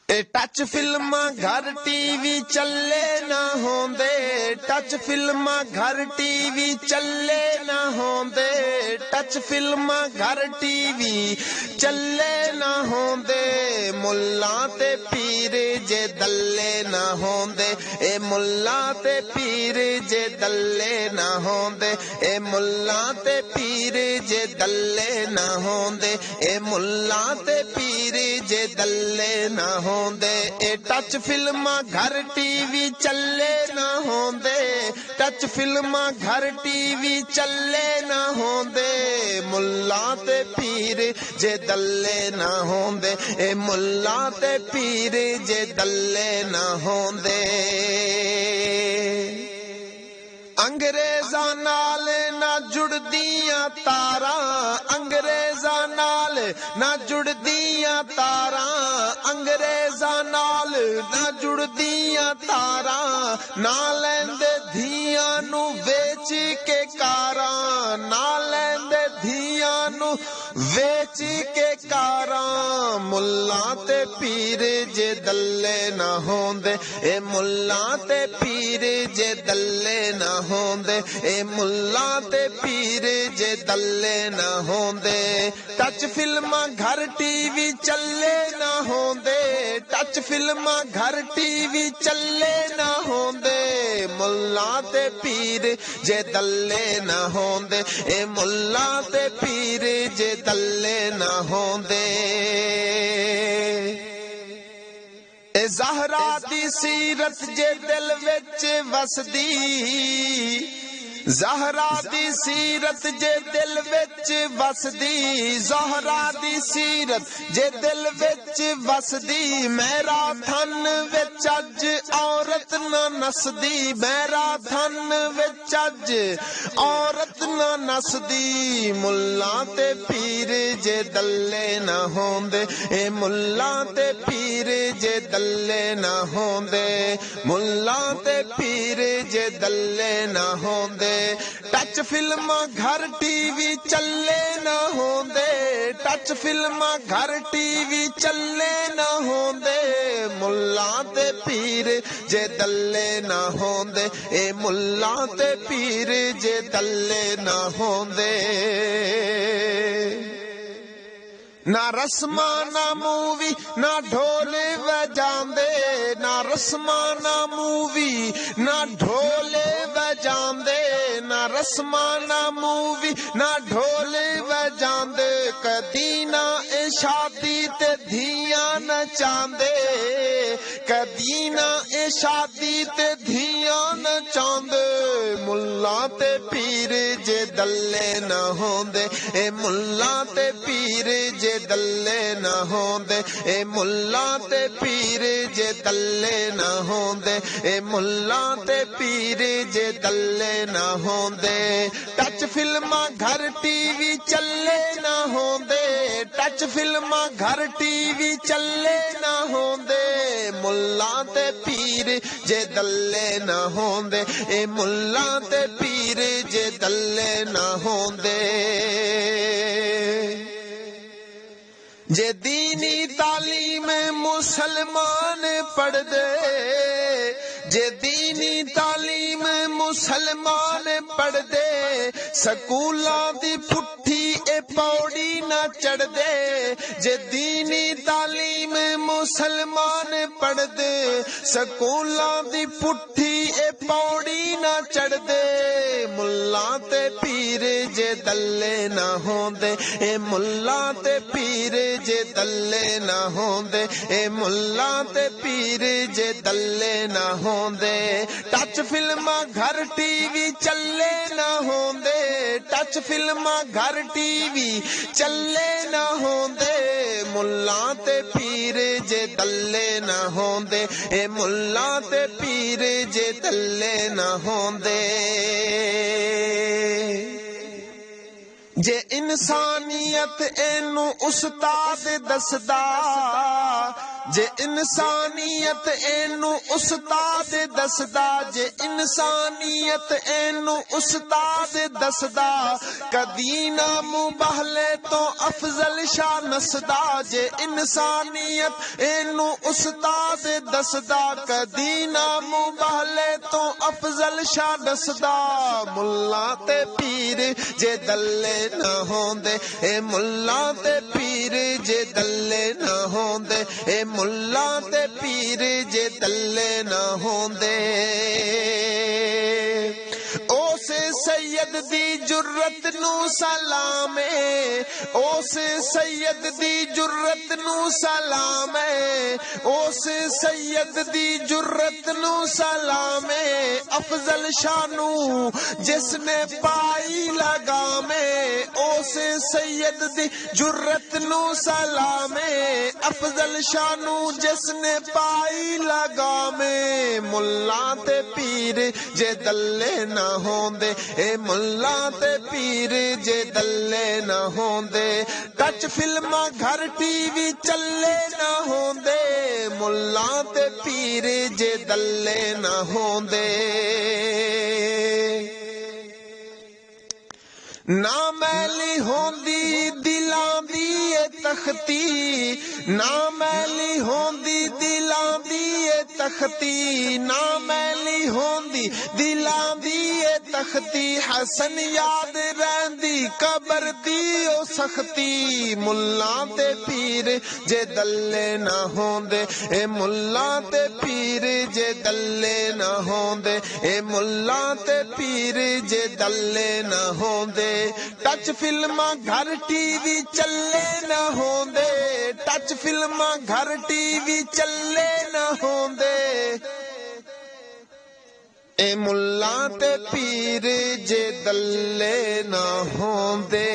Touch फिल्मां घर TV चले ना होंदे, टच फिल्मां घर टीवी चले ना होंदे, टच फिल्मां घर टीवी चले ना होंदे। मुल्ला ते पीर जे दल्ले ना होंदे, ए मुल्ला ते पीर जे दल्ले ना होंदे, ए मुल्ला ते पीर जे दल्ले ना होंदे, ए मुल्ला ते पीर जे दल्ले ना होंदे। ए टच फिल्मां घर टीवी चले ना होंदे, टच फिल्मां घर टीवी चले ना होंदे। मुल्ला ते पीर जे दल्ले ना होंदे, ए मुल्ला ते पीर जे दल्ले ना होंदे। अंग्रेज़ां नाल ना जुड़दियां तारां, अंग्रेज़ां नाल ना जुड़दियां तारां, अंग्रेज़ां नाल ना जुड़दियां तारां। ना लैंदे धियां नू वेच के कारां, ना लैंदे धियां नू वेच के कारां। मुल्ला ते पीर जे दल्ले ना होंदे, ए मुल्ला ते पीर जे दल्ले ना होंदे, ए मुल्ला ते पीर जे दल्ले ना होंदे। टच फिल्मां घर टीवी चले ना होंदे, टच फिल्मां घर टीवी चले ना होंदे। मुल्ला ते पीर जे दल्ले ना होंदे, ए मुल्ला ते पीर जे दल्ले ना होंदे। ए ज़हरा दी सीरत जे दिल विच वसदी, ज़हरा दी सीरत जे दिल विच वसदी, ज़हरा दी सीरत जे दिल विच वसदी। मेरा धन विच अज औरत ना नसदी, मेरा धन विच अज औरत ना नसदी। मुल्ला ते पीर जे दल्ले ना होंदे, ए मुल्ला ते पीर जे दल्ले ना होंदे, मुल्ला ते पीर जे दल्ले ना होंदे। टच फिल्मां घर टीवी चले ना होंदे, टच फिल्मां घर टीवी चले ना होंदे। मुल्ला ते पीर जे दल्ले ना होंदे, ए मुल्ला ते पीर जे दल्ले ना होंदे। ना रस्मा ना मूवी ना ढोल वजांदे, ना रस्मा ना मूवी ना ढोल वजांदे, ना रस्मा ना मूवी ना ढोल वजांदे। कदी ना ए शादी ते धियां नचांदे, कदी ना ए शादी ते धियां नचांदे। मुल्ला ते पीर जे दल्ले ना होंदे, ए मुल्ला ते पीर जे दल्ले ना होंदे, ए मुल्ला ते पीर जे दल्ले ना होंदे, ए मुल्ला ते पीर जे दल्ले ना होंदे। टच फिल्मां घर टीवी चले ना होंदे, टच फिल्मां घर टीवी चले ना होंदे। मुल्ला ते पीर जे दल्ले ना होंदे, ए मुल्ला ते पीर जे दल्ले ना होंदे। जे दीनी तालीम मुसलमान पढ़ दे, जे दीनी तालीम मुसलमान पढ़ दे। स्कूलां दी पुट्ठी ए पौड़ी ना चढ़ दे, जे दीनी तालीम मुसलमान पढ़ दे। स्कूलां दी पुट्ठी ए पौड़ी ना चढ़ दे। मुल्ला ते पीर जे दल्ले ना होंदे, ए मुल्ला ते पीर जे दल्ले ना होंदे, ए मुल्ला ते पीर जे दल्ले ना होंदे। टच फिल्मां घर टीवी चले ना होंदे, टच फिल्मां घर टीवी चले ना होंदे। मुल्ला ते पीर जे दल्ले ना होंदे, ए मुल्ला ते पीर जे दल्ले ना होंदे। जे इंसानियत एनू उस्ताद दसदा, ਜੇ ਇਨਸਾਨੀਅਤ ਇਹਨੂੰ ਉਸਤਾਦ ਦੱਸਦਾ, ਜੇ ਇਨਸਾਨੀਅਤ ਇਹਨੂੰ ਉਸਤਾਦ ਦੱਸਦਾ, ਕਦੀ ਨਾ ਮੁਬਾਹਲੇ ਤੋਂ ਅਫਜ਼ਲ ਸ਼ਾਹ ਨਸਦਾ। ਜੇ ਇਨਸਾਨੀਅਤ ਇਹਨੂੰ ਉਸਤਾਦ ਦੱਸਦਾ, ਕਦੀ ਨਾ ਮੁਬਾਹਲੇ ਤੋਂ ਅਫਜ਼ਲ ਸ਼ਾਹ ਨਸਦਾ। ਮੁੱਲਾ ਤੇ ਪੀਰ ਜੇ ਦੱਲੇ ਨਾ ਹੋਂਦੇ, ਇਹ ਮੁੱਲਾ ਤੇ ਪੀਰ ਜੇ ਦੱਲੇ ਨਾ ਹੋਂਦੇ, ਇਹ ਮੁੱਲਾ ਤੇ ਪੀਰ ਜੇ ਦੱਲੇ ਨਾ ਹੋਂਦੇ। ਉਸ ਸੈयद ਦੀ ਜੁਰਤ ਨੂੰ ਸਲਾਮ ਏ, ਉਸ ਸੈयद ਦੀ ਜੁਰਤ ਨੂੰ ਸਲਾਮ ਏ, ਉਸ ਸੈयद ਦੀ ਜੁਰਤ ਨੂੰ ਸਲਾਮ ਏ। ਅਫਜ਼ਲ ਸ਼ਾਹ ਨੂੰ ਜਿਸ ਨੇ ਪਾਈ ਲਗਾਮੇ, ਉਸ ਸੈयद ਦੀ ਜੁਰਤ ਨੂੰ ਸਲਾਮ ਏ। ਅਫਜ਼ਲ ਸ਼ਾਹ ਨੂੰ ਜਿਸ ਨੇ ਪਾਈ ਲਗਾਮੇ। ਮੁੱਲਾ ਤੇ ਪੀਰ ਜੇ ਦੱਲੇ ਨਾ ਹੋਂਦੇ, ਇਹ ਮੁੱਲਾ ਤੇ ਪੀਰ ਜੇ ਦੱਲੇ ਨਾ ਹੋਂਦੇ। ਟੱਚ ਫਿਲਮਾਂ ਘਰ ਟੀਵੀ ਚੱਲੇ ਨਾ ਹੋਂਦੇ, ਮੁੱਲਾ ਤੇ ਪੀਰ ਜੇ ਦੱਲੇ ਨਾ ਹੋਂਦੇ। ਨਾ ਮੈਲੀ ਹੋਂਦੀ ਦਿਲਾਂ ਦੀ ਏ ਤਖਤੀ, ਨਾ ਮੈਲੀ ਹੋਂਦੀ ਦਿਲਾਂ ਦੀ ਏ ਤਖਤੀ, ਨਾ ਮੈਲੀ ਹੋਂਦੀ ਦਿਲਾਂ ਦੀ ਏ ਤਖਤੀ। ਹਸਨ ਯਾਦ ਰਹਿੰਦੀ ਕਬਰ ਦੀ ਉਹ ਸਖਤੀ। ਮੁੱਲਾ ਤੇ ਪੀਰ ਜੇ ਦੱਲੇ ਨਾ ਹੋਂਦੇ, ਇਹ ਮੁੱਲਾ ਤੇ ਪੀਰ ਜੇ ਦੱਲੇ ਨਾ ਹੋਂਦੇ, ਇਹ ਮੁੱਲਾ ਤੇ ਪੀਰ ਜੇ ਦੱਲੇ ਨਾ ਹੋਂਦੇ। ਟੱਚ ਫਿਲਮਾਂ ਘਰ ਟੀਵੀ ਚੱਲੇ ਨਾ ਹੋਂਦੇ, ਟੱਚ ਫਿਲਮਾਂ ਘਰ ਟੀਵੀ ਚੱਲੇ ਨਾ ਹੋਂਦੇ। ਇਹ ਮੁੱਲਾ ਤੇ ਪੀਰ ਜੇ ਦੱਲੇ ਨਾ ਹੋਂਦੇ।